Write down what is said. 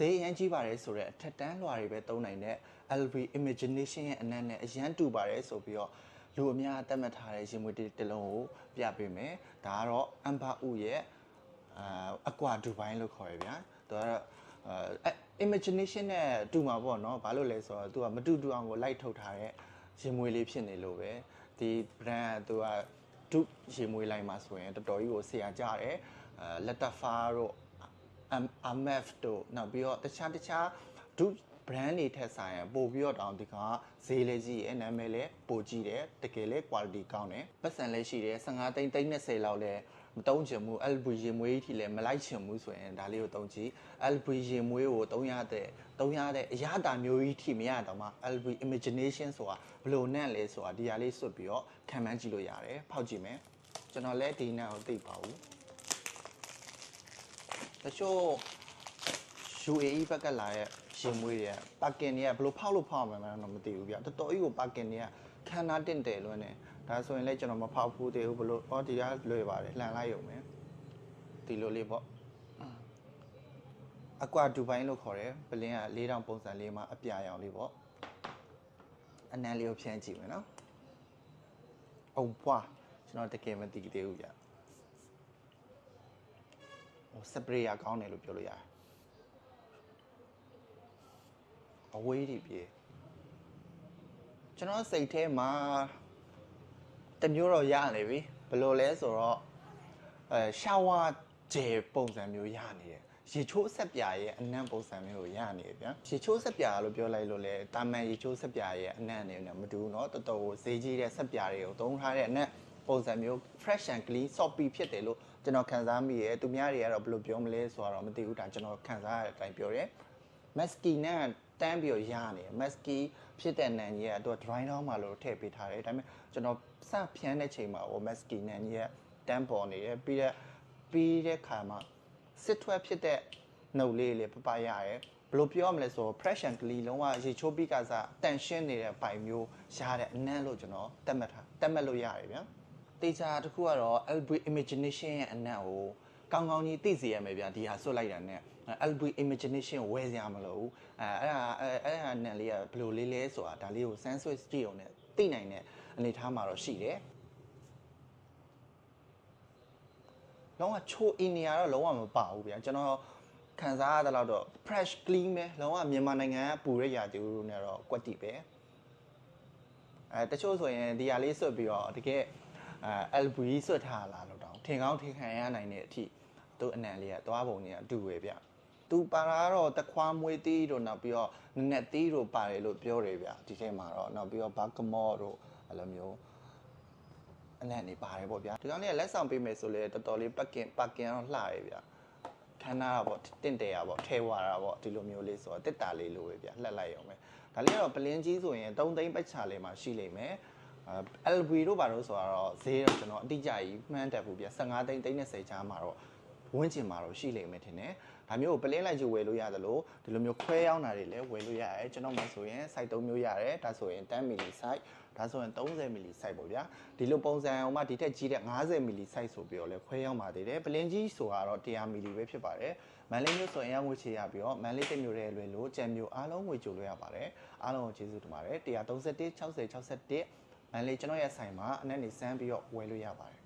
ဈေးရမ်းကြီးပါတယ်ဆိုတော့ထက်တန်းလွှာတွေပဲသုံးနိုင်တဲ့ LV Imagination ရဲ့အနက်နဲ့အရန်တူပါတယ်ဆိုပြီးတော့လူအများသတ်မှတ်ထားတဲ့ရင်မွေတစ်လုံးကိုပြပေးမယ်ဒါကတော့ Amber Wood ရဲ့Aqua Dubai လို့ခေါ်ရဗျာသူကတော့Imagination နဲ့တူမှာပေါ့နော်ဘာလို့လဲဆိုတော့သူကမတူတူအောင်ကိုလိုက်ထုတ်ထားတဲ့ရင်မွေလေးဖြစ်နေလို့ပဲဒီ brand ကသူကဒုရင်မွေလိုက်မှာဆိုရင်တော်တော်ကြီးကိုဆရာကြတယ်Latafa တို့ MF တို့နောက်ပြီးတော့တခြားဒု brand တွေထက်ဆိုင်ရင်ပို့ပြီးတော့တောင်ဒီကဈေးလေးကြီးရဲ့နာမည်လည်းပိုကြီးတယ်တကယ်လည်း quality ကောင်းတယ်ပတ်စံလည်းရှိတယ်15သိန်း30လောက်လည်းမတုံးချင်ဘူး LV ရင်မွေးကြီးလည်းမလိုက်ချင်ဘူးဆိုရင်ဒါလေးကိုတုံးကြည့် LV ရင်မွေးကိုတုံးရတဲ့အရာတာမျိုးကြီးထိမရတော့မှ LV Imagination ဆိုတာဘလို့နဲ့လဲဆိုတာဒီဟာလေးစွတ်ပြီးတော့ခံမှန်းကြည့်လို့ရတယ်ဖောက်ကြည့်မယ်ကျွန်တော်လည်းဒီနဲ့ကိုသိပါဘူးတချို့ UAE ဘက်ကလာရဲ့ရင်မွေးတွေကပါကင်တွေကဘလို့ဖောက်လို့ဖောက်မှာတော့မသိဘူးဗျတော်တော်ကြီးကိုပါကင်တွေကခန္ဓာတင့်တယ်လွန်းနေဒါဆိုရင်လည်းကျွန်တော်မဖောက်ဘူးသေးဘူးဘလို့ဒီကလွယ်ပါတယ်လှန်လိုက်ရုံပဲဒီလိုလေးပေါ့Aqua Dubai လို့ခေါ်တယ်ပလင်းက4000ပုံစံလေးမှာအပြာရောင်လေးပေါ့အနံလေးကိုဖြန်းကြည့်မယ်နော်အုံပွားကျွန်တော်တကယ်မသိသေးဘူးဗျဟိုစပရေးကကောင်းတယ်လို့ပြောလို့ရတယ်အဝေးကြီးပြေကျွန်တော်စိတ်ထဲမှာတမျိုးတော့ရနေပြီဘယ်လိုလဲဆိုတော့ရှာဝါဂျယ်ပုံစံမျိုးရနေတယ်ရေချိုးဆက်ပြာရဲ့အနံ့ပုံစံမျိုးကိုရနေတယ်ဗျာရေချိုးဆက်ပြာလို့ပြောလိုက်လို့လေတာမန်ရေချိုးဆက်ပြာရဲ့အနံ့နေနဲ့မတူဘူးเนาะတော်တော်ကိုဈေးကြီးတဲ့ဆက်ပြာတွေကိုသုံးထားတဲ့အနံ့ပုံစံမျိုး fresh and clean soppy ဖြစ်တယ်လို့ကျွန်တော်ခံစားမိရဲ့သူများတွေကတော့ဘယ်လိုပြောမလဲဆိုတော့မသိဘူးဒါကျွန်တော်ခံစားရတဲ့အတိုင်းပြောတယ် Masky နဲ့တန်းပြီးတော့ရနေတယ် Masky ဖြစ်တဲ့နံကြီးကသူက dry down မှာလို့ထည့်ပေးထားတယ်ဒါပေမဲ့ကျွန်တော်စဖြန်းတဲ့ချိန်မှာဟို Masky နံကြီးကတန်းပေါ်နေတယ်ပြီးတဲ့ခါမှာစစ်ထွက်ဖြစ်တဲ့နှုတ်လေးပပရရဲဘယ်လိုပြောရမလဲဆိုတော့ fresh and clean လုံးဝရေချိုးပြီးကစားတန်ရှင်းနေတဲ့ပိုင်မျိုးရတဲ့အနံ့လို့ကျွန်တော်တတ်မှတ်လို့ရတယ်ဗျာတေချာတစ်ခုကတော့ LV Imagination ရဲ့အနံ့ကိုကောင်းကောင်းကြီးသိစေရမယ်ဗျာဒီဟာဆွတ်လိုက်တာနဲ့ LV Imagination ဝယ်စရာမလိုဘူးအဲ့ဒါနံလေးကဘယ်လိုလေးလဲဆိုတာဒါလေးကို sensor ကြည့်အောင်နဲ့သိနိုင်တဲ့အနေအထားမှာတော့ရှိတယ်လုံးဝချိုးအင်းနေရတော့လုံးဝမပါဘူးဗျာကျွန်တော်ခံစားရတဲ့လောက်တော့ fresh clean ပဲလုံးဝမြန်မာနိုင်ငံကပူတဲ့ရာသီဥတုနဲ့တော့ကွက်တီပဲတချို့ဆိုရင်ဒီဟာလေးဆွတ်ပြီးတော့တကယ်LV ဆွတ်ထားလာလို့တောင်ထင်ကောင်းထင်ခံရနိုင်တဲ့အထိသူ့အနံလေးကသွားပုံကြီးအတူပဲဗျသူပါတာတော့တခွားမွေးသီးတို့နောက်ပြီးတော့နက်သီးတို့ပါတယ်လို့ပြောတယ်ဗျဒီထဲမှာတော့နောက်ပြီးတော့ဘာကမော့တို့အဲ့လိုမျိုးအနံ့နေပါတယ်ပေါ့ဗျာဒီကောင်လေးကလက်ဆောင်ပေးမယ်ဆိုလဲတော်တော်လေးပါကင်တော့လှရဗျခန်းနာပေါ့တင့်တယ်ရပေါ့ထဲဝါတာပေါ့ဒီလိုမျိုးလေးဆိုတော့တစ်တာလေးလိုပဲဗျလှက်လိုက်ရုံပဲဒါလေးကတော့ပလင်းကြီးဆိုရင်3သိန်းပတ်ချလေးမှာရှိလိမ့်မယ်LV တို့ဘာလို့ဆိုတော့ဈေးတော့ကျွန်တော်အတိအကျကြီးမှန်းတက်ဘူးဗျ15သိန်း30ချားမှာတော့ဝန်းကျင်မှာတော့ရှိလိမ့်မယ်ထင်တယ်ဒါမျိုးကိုပလင်းလိုက်ကြည့်ဝယ်လို့ရတယ်လို့ဒီလိုမျိုးခွဲရောင်းတာတွေလည်းဝယ်လို့ရတယ်ကျွန်တော်မှဆိုရင် site 3မျိုးရတယ်ဒါဆိုရင်10 mili site ဒါဆိုရင်30 mili site ပေါ့ဗျာဒီလိုပုံစံအောင်မှဒီထက်ကြီးတဲ့50 mili site ဆိုပြီးတော့လည်းခွဲရောင်းပါသေးတယ်ပလင်းကြီးဆိုတာတော့100 mili ပဲဖြစ်ပါတယ်မန်လေးမျိုးဆိုရင်ငွေချေရပြီးတော့မန်လေးတစ်မျိုးတည်းလွယ်လို့ကြံမျိုးအားလုံးငွေကြိုလို့ရပါတယ်အားလုံးကိုကျေးဇူးတင်ပါတယ်131 60 61မန်လေးကျွန်တော်ရဲ့ဆိုင်မှာအနက်နေစမ်းပြီးတော့ဝယ်လို့ရပါတယ်